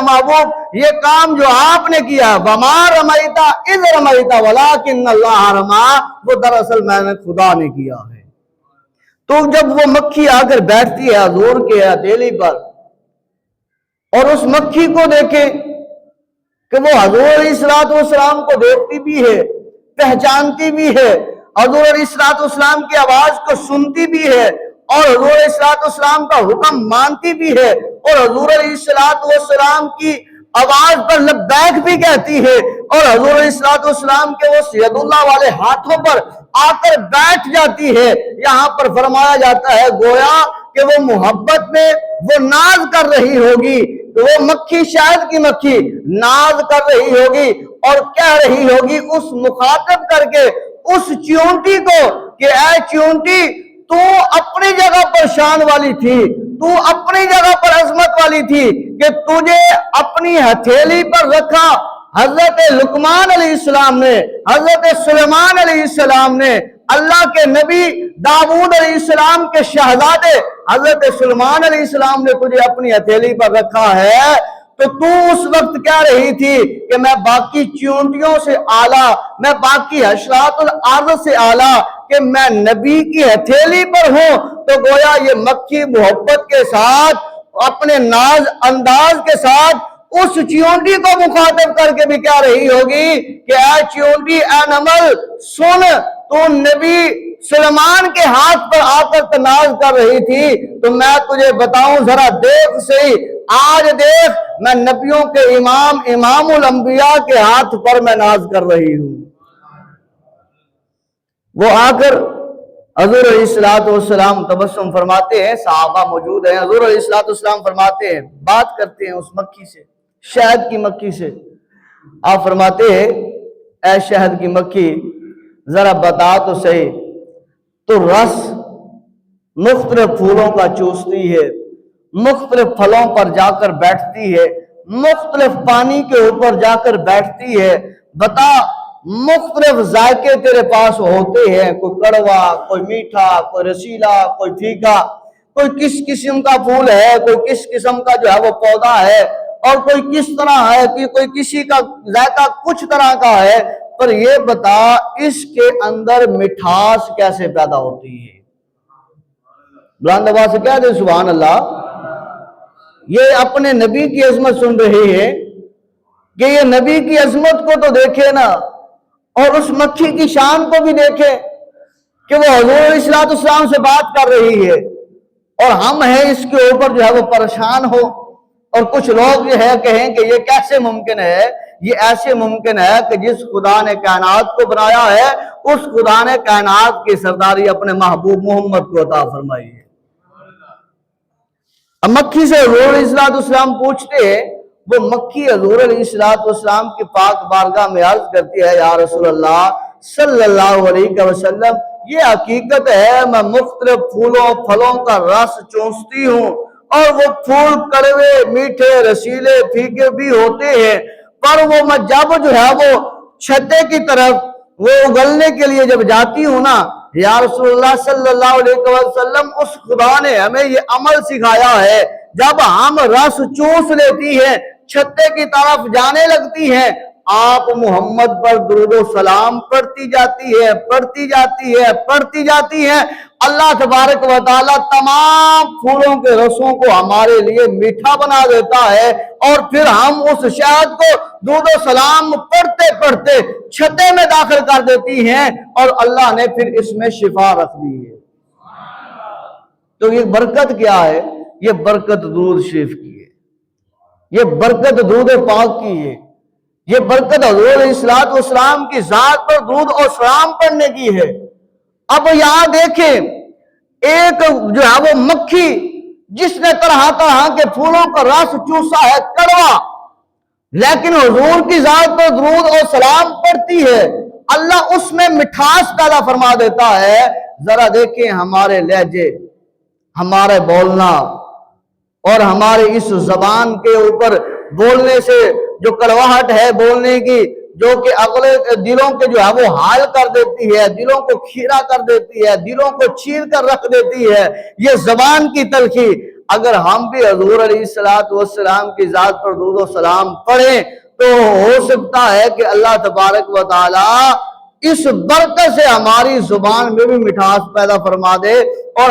محبوب یہ کام جو آپ نے کیا وما رمیتا اذ رمیتا ولکن اللہ رما، وہ دراصل میں نے خدا نے کیا ہے۔ تو جب وہ مکھی آ کر بیٹھتی ہے حضور کے ہتھیلی پر اور اس مکھی کو دیکھیں کہ وہ حضور علیہ السلام کو دیکھتی بھی ہے، پہچانتی بھی ہے، حضور علیہ السلام کی آواز کو سنتی بھی ہے اور حضور علیہ السلام کا حکم مانتی بھی ہے اور حضور علیہ السلام کی آواز پر لبیک بھی کہتی ہے اور حضور علیہ السلام کے وہ سید اللہ والے ہاتھوں پر آ کر بیٹھ جاتی ہے۔ یہاں پر فرمایا جاتا ہے گویا کہ وہ محبت میں وہ ناز کر رہی ہوگی، تو وہ مکھی شہد کی مکھی ناز کر رہی ہوگی اور کہہ رہی ہوگی اس مخاطب کر کے اس چیونٹی کو کہ اے چیونٹی تو اپنی جگہ پر شان والی تھی، تو اپنی جگہ پر عظمت والی تھی کہ تجھے اپنی ہتھیلی پر رکھا حضرت لقمان علیہ السلام نے، حضرت سلیمان علیہ السلام نے، اللہ کے نبی داؤد علیہ السلام کے شہزادے حضرت سلیمان علیہ السلام نے تجھے اپنی ہتھیلی پر رکھا ہے، تو اس وقت کہہ رہی تھی کہ میں باقی چیونٹیوں سے اعلیٰ، میں باقی حشرات الارض سے اعلیٰ، کہ میں نبی کی ہتھیلی پر ہوں۔ تو گویا یہ مکھی محبت کے ساتھ اپنے ناز انداز کے ساتھ اس چیونٹی کو مخاطب کر کے بھی کہہ رہی ہوگی کہ اے چیونٹی، اے نمل سن، تو نبی سلیمان کے ہاتھ پر آ کر تناز کر رہی تھی، تو میں تجھے بتاؤں ذرا دیکھ صحیح، آج دیکھ میں نبیوں کے امام الانبیاء کے ہاتھ پر میں ناز کر رہی ہوں۔ وہ آ کر حضور علیہ السلام تبسم فرماتے ہیں، صحابہ موجود ہیں، حضور علیہ السلام فرماتے ہیں، بات کرتے ہیں اس مکھی سے، شہد کی مکھی سے۔ آپ فرماتے ہیں اے شہد کی مکھی ذرا بتا تو صحیح، تو رس مختلف پھولوں کا چوستی ہے، مختلف پھلوں پر جا کر بیٹھتی ہے، مختلف پانی کے اوپر جا کر بیٹھتی ہے، بتا مختلف ذائقے تیرے پاس ہوتے ہیں، کوئی کڑوا، کوئی میٹھا، کوئی رسیلا، کوئی پھیکا، کوئی کس قسم کا پھول ہے، کوئی کس قسم کا جو ہے وہ پودا ہے، اور کوئی کس طرح ہے کہ کوئی کسی کا ذائقہ کچھ طرح کا ہے، پر یہ بتا اس کے اندر مٹھاس کیسے پیدا ہوتی ہے؟ بلند آواز سے کہہ دے سبحان اللہ۔ یہ اپنے نبی کی عظمت سن رہی ہے کہ یہ نبی کی عظمت کو تو دیکھے نا، اور اس مکھی کی شان کو بھی دیکھے کہ وہ حضور علیہ السلام سے بات کر رہی ہے، اور ہم ہیں اس کے اوپر جو ہے وہ پریشان ہو، اور کچھ لوگ جو ہے کہیں کہ یہ کیسے ممکن ہے؟ یہ ایسے ممکن ہے کہ جس خدا نے کائنات کو بنایا ہے اس خدا نے کائنات کی سرداری اپنے محبوب محمد کو عطا فرمائی ہے۔ اب مکھی سے حضور علیہ السلام پوچھتے ہیں، وہ مکھی حضور علیہ السلام کی پاک بارگاہ میں عرض کرتی ہے یا رسول اللہ صلی اللہ علیہ وسلم، یہ حقیقت ہے میں مختلف پھولوں پھلوں کا رس چوستی ہوں، اور وہ پھول کڑوے، میٹھے، رسیلے، پھیکے بھی ہوتے ہیں، پر وہ میں جب جو ہے وہ چھتے کی طرف وہ اگلنے کے لیے جب جاتی ہوں نا یا رسول اللہ صلی اللہ علیہ وسلم، اس خدا نے ہمیں یہ عمل سکھایا ہے، جب ہم رس چوس لیتی ہیں چھتے کی طرف جانے لگتی ہیں، آپ محمد پر درود و سلام پڑھتی جاتی ہے، پڑھتی جاتی ہے، پڑھتی جاتی ہے، اللہ تبارک و تعالیٰ تمام پھولوں کے رسوں کو ہمارے لیے میٹھا بنا دیتا ہے، اور پھر ہم اس شہد کو درود و سلام پڑھتے پڑھتے چھتے میں داخل کر دیتی ہیں، اور اللہ نے پھر اس میں شفا رکھ دی ہے۔ تو یہ برکت کیا ہے؟ یہ برکت درود شریف کی ہے، یہ برکت درود پاک کی ہے، یہ برکت حضور علیہ السلام کی ذات پر درود اور سلام پڑھنے کی ہے۔ اب یہاں دیکھیں ایک جو ہے وہ مکھی جس نے طرح طرح کے پھولوں کا رس چوسا ہے، کڑوا، لیکن حضور کی ذات پر درود اور سلام پڑھتی ہے، اللہ اس میں مٹھاس پیدا فرما دیتا ہے۔ ذرا دیکھیں ہمارے لہجے، ہمارے بولنا اور ہمارے اس زبان کے اوپر بولنے سے جو کڑواہٹ ہے بولنے کی، جو کہ اگلے دلوں کے جو ہے وہ حال کر دیتی ہے، دلوں کو کھیرا کر دیتی ہے، دلوں کو چیر کر رکھ دیتی ہے، یہ زبان کی تلخی۔ اگر ہم بھی حضور علیہ السلام کی ذات پر درود و سلام پڑھیں تو ہو سکتا ہے کہ اللہ تبارک و تعالی اس برکت سے ہماری زبان میں بھی مٹھاس پیدا فرما دے اور